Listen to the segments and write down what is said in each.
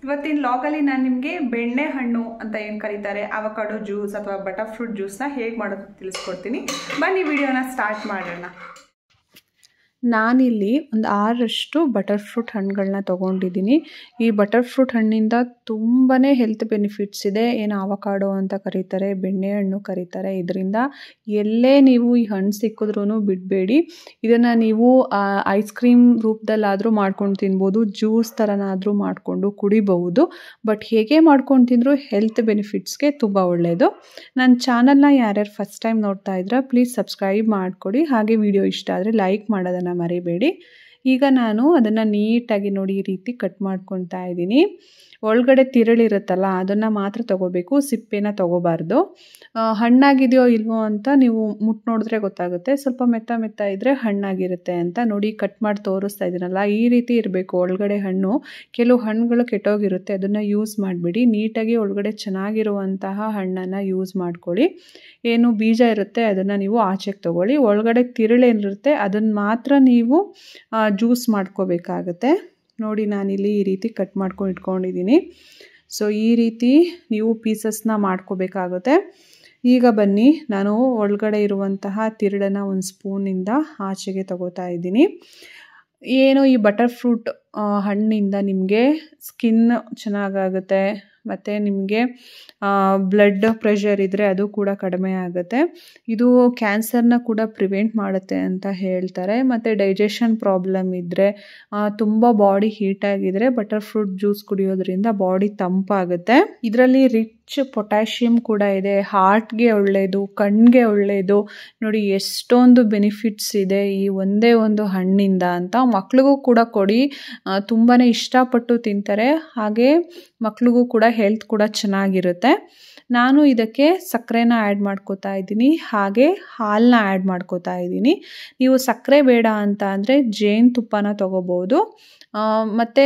ಇವತ್ತಿನ ಲಾಗಲ್ಲಿ ನಾನು ನಿಮಗೆ ಬೆಣ್ಣೆ ಹಣ್ಣು ಅಂತ ಏನು ಕರೀತಾರೆ ಅವಕಾಡೋ ಜ್ಯೂಸ್ ಅಥವಾ ಬಟರ್ ಫ್ರೂಟ್ ಜ್ಯೂಸ್ನ ಹೇಗೆ ಮಾಡೋದು ತಿಳಿಸ್ಕೊಡ್ತೀನಿ. ಬನ್ನಿ ವಿಡಿಯೋನ ಸ್ಟಾರ್ಟ್ ಮಾಡೋಣ. ನಾನಿಲ್ಲಿ ಒಂದು 6 ಬಟರ್ ಫ್ರೂಟ್ ಹಣ್ಣುಗಳನ್ನ ತೊಗೊಂಡಿದ್ದೀನಿ. ಈ ಬಟರ್ ಫ್ರೂಟ್ ಹಣ್ಣಿಂದ ತುಂಬಾ ಹೆಲ್ತ್ ಬೆನಿಫಿಟ್ಸ್ ಇದೆ. ಏನು ಅವಕಾಡೋ ಅಂತ ಕರೀತಾರೆ, ಬೆಣ್ಣೆ ಹಣ್ಣು ಕರೀತಾರೆ. ಇದರಿಂದ ಎಲ್ಲೇ ನೀವು ಈ ಹಣ್ಣು ಸಿಕ್ಕಿದ್ರೂ ಬಿಡಬೇಡಿ. ಇದನ್ನು ನೀವು ಐಸ್ ಕ್ರೀಮ್ ರೂಪದಲ್ಲಾದರೂ ಮಾಡ್ಕೊಂಡು ತಿನ್ಬೋದು, ಜ್ಯೂಸ್ ಥರನಾದರೂ ಮಾಡಿಕೊಂಡು ಕುಡಿಬಹುದು. ಬಟ್ ಹೇಗೆ ಮಾಡ್ಕೊಂಡು ತಿಂದರೂ ಹೆಲ್ತ್ ಬೆನಿಫಿಟ್ಸ್ಗೆ ತುಂಬ ಒಳ್ಳೆಯದು. ನನ್ನ ಚಾನಲ್ನ ಯಾರ್ಯಾರು ಫಸ್ಟ್ ಟೈಮ್ ನೋಡ್ತಾ ಇದ್ರೆ ಪ್ಲೀಸ್ ಸಬ್ಸ್ಕ್ರೈಬ್ ಮಾಡಿಕೊಡಿ. ಹಾಗೆ ವಿಡಿಯೋ ಇಷ್ಟ ಆದರೆ ಲೈಕ್ ಮಾಡೋದನ್ನು ಮರಿಬೇಡಿ. ಈಗ ನಾನು ಅದನ್ನು ನೀಟಾಗಿ ನೋಡಿ ಈ ರೀತಿ ಕಟ್ ಮಾಡ್ಕೊತಾ ಇದ್ದೀನಿ. ಒಳಗಡೆ ತಿರುಳಿರುತ್ತಲ್ಲ ಅದನ್ನು ಮಾತ್ರ ತೊಗೋಬೇಕು, ಸಿಪ್ಪೆನ ತೊಗೋಬಾರ್ದು. ಹಣ್ಣಾಗಿದೆಯೋ ಇಲ್ವೋ ಅಂತ ನೀವು ಮುಟ್ಟು ನೋಡಿದ್ರೆ ಗೊತ್ತಾಗುತ್ತೆ. ಸ್ವಲ್ಪ ಮೆತ್ತ ಇದ್ದರೆ ಹಣ್ಣಾಗಿರುತ್ತೆ ಅಂತ. ನೋಡಿ ಕಟ್ ಮಾಡಿ ತೋರಿಸ್ತಾ ಇದ್ದೀನಲ್ಲ, ಈ ರೀತಿ ಇರಬೇಕು ಒಳಗಡೆ ಹಣ್ಣು. ಕೆಲವು ಹಣ್ಣುಗಳು ಕೆಟ್ಟೋಗಿರುತ್ತೆ, ಅದನ್ನು ಯೂಸ್ ಮಾಡಿಬಿಡಿ. ನೀಟಾಗಿ ಒಳಗಡೆ ಚೆನ್ನಾಗಿರುವಂತಹ ಹಣ್ಣನ್ನು ಯೂಸ್ ಮಾಡ್ಕೊಳ್ಳಿ. ಏನು ಬೀಜ ಇರುತ್ತೆ ಅದನ್ನು ನೀವು ಆಚೆಗೆ ತೊಗೊಳ್ಳಿ. ಒಳಗಡೆ ತಿರುಳೇನಿರುತ್ತೆ ಅದನ್ನು ಮಾತ್ರ ನೀವು ಜ್ಯೂಸ್ ಮಾಡ್ಕೋಬೇಕಾಗತ್ತೆ. ನೋಡಿ ನಾನಿಲ್ಲಿ ಈ ರೀತಿ ಕಟ್ ಮಾಡ್ಕೊಂಡು ಇಟ್ಕೊಂಡಿದ್ದೀನಿ. ಸೊ ಈ ರೀತಿ ನೀವು ಪೀಸಸ್ನ ಮಾಡ್ಕೋಬೇಕಾಗುತ್ತೆ. ಈಗ ಬನ್ನಿ, ನಾನು ಒಳಗಡೆ ಇರುವಂತಹ ತಿರುಳನ್ನು ಒಂದು ಸ್ಪೂನಿಂದ ಆಚೆಗೆ ತಗೋತಾ ಇದ್ದೀನಿ. ಏನು ಈ ಬಟರ್ ಫ್ರೂಟ್ ಹಣ್ಣಿಂದ ನಿಮಗೆ ಸ್ಕಿನ್ ಚೆನ್ನಾಗಾಗುತ್ತೆ, ಮತ್ತು ನಿಮಗೆ ಬ್ಲಡ್ ಪ್ರೆಷರ್ ಇದ್ದರೆ ಅದು ಕೂಡ ಕಡಿಮೆ ಆಗುತ್ತೆ. ಇದು ಕ್ಯಾನ್ಸರ್ನ ಕೂಡ ಪ್ರಿವೆಂಟ್ ಮಾಡುತ್ತೆ ಅಂತ ಹೇಳ್ತಾರೆ. ಮತ್ತು ಡೈಜೆಷನ್ ಪ್ರಾಬ್ಲಮ್ ಇದ್ದರೆ, ತುಂಬ ಬಾಡಿ ಹೀಟಾಗಿದ್ದರೆ ಬಟರ್ ಫ್ರೂಟ್ ಜ್ಯೂಸ್ ಕುಡಿಯೋದ್ರಿಂದ ಬಾಡಿ ತಂಪಾಗುತ್ತೆ. ಇದರಲ್ಲಿ ರಿಚ್ ಪೊಟ್ಯಾಷಿಯಮ್ ಕೂಡ ಇದೆ. ಹಾರ್ಟ್ಗೆ ಒಳ್ಳೆಯದು, ಕಣ್ಣಿಗೆ ಒಳ್ಳೆಯದು. ನೋಡಿ ಎಷ್ಟೊಂದು ಬೆನಿಫಿಟ್ಸ್ ಇದೆ ಈ ಒಂದೇ ಒಂದು ಹಣ್ಣಿಂದ ಅಂತ. ಮಕ್ಳಿಗೂ ಕೂಡ ಕೊಡಿ, ತುಂಬಾ ಇಷ್ಟಪಟ್ಟು ತಿಂತಾರೆ. ಹಾಗೆ ಮಕ್ಳಿಗೂ ಕೂಡ ಹೆಲ್ತ್ ಕೂಡ ಚೆನ್ನಾಗಿರುತ್ತೆ. ನಾನು ಇದಕ್ಕೆ ಸಕ್ಕರೆನ ಆ್ಯಡ್ ಮಾಡ್ಕೋತಾ ಇದ್ದೀನಿ, ಹಾಗೆ ಹಾಲನ್ನ ಆ್ಯಡ್ ಮಾಡ್ಕೋತಾ ಇದ್ದೀನಿ. ನೀವು ಸಕ್ಕರೆ ಬೇಡ ಅಂತ ಅಂದರೆ ಜೇನುತುಪ್ಪನ ತೊಗೋಬೋದು. ಮತ್ತು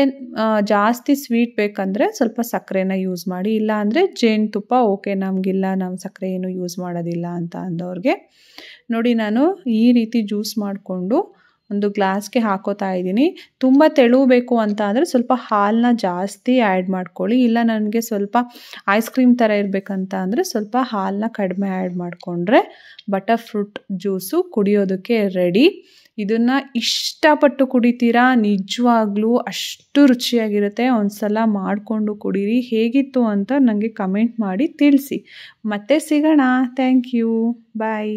ಜಾಸ್ತಿ ಸ್ವೀಟ್ ಬೇಕಂದರೆ ಸ್ವಲ್ಪ ಸಕ್ಕರೆನ ಯೂಸ್ ಮಾಡಿ. ಇಲ್ಲ ಅಂದರೆ ಜೇನುತುಪ್ಪ ಓಕೆ, ನಮಗಿಲ್ಲ ನಾವು ಸಕ್ಕರೆ ಏನು ಯೂಸ್ ಮಾಡೋದಿಲ್ಲ ಅಂತ ಅಂದವ್ರಿಗೆ. ನೋಡಿ ನಾನು ಈ ರೀತಿ ಜ್ಯೂಸ್ ಮಾಡಿಕೊಂಡು ಒಂದು ಗ್ಲಾಸ್ಗೆ ಹಾಕೋತಾ ಇದ್ದೀನಿ. ತುಂಬ ತೆಳು ಬೇಕು ಅಂತ ಅಂದರೆ ಸ್ವಲ್ಪ ಹಾಲನ್ನ ಜಾಸ್ತಿ ಆ್ಯಡ್ ಮಾಡ್ಕೊಳ್ಳಿ. ಇಲ್ಲ ನನಗೆ ಸ್ವಲ್ಪ ಐಸ್ ಕ್ರೀಮ್ ಥರ ಇರಬೇಕಂತ ಅಂದರೆ ಸ್ವಲ್ಪ ಹಾಲನ್ನ ಕಡಿಮೆ ಆ್ಯಡ್ ಮಾಡಿಕೊಂಡ್ರೆ ಬಟರ್ ಫ್ರೂಟ್ ಜ್ಯೂಸು ಕುಡಿಯೋದಕ್ಕೆ ರೆಡಿ. ಇದನ್ನು ಇಷ್ಟಪಟ್ಟು ಕುಡಿತೀರಾ, ನಿಜವಾಗ್ಲೂ ಅಷ್ಟು ರುಚಿಯಾಗಿರುತ್ತೆ. ಒಂದು ಸಲ ಮಾಡಿಕೊಂಡು ಕುಡೀರಿ. ಹೇಗಿತ್ತು ಅಂತ ನನಗೆ ಕಮೆಂಟ್ ಮಾಡಿ ತಿಳಿಸಿ. ಮತ್ತೆ ಸಿಗೋಣ. Thank you. ಬಾಯ್.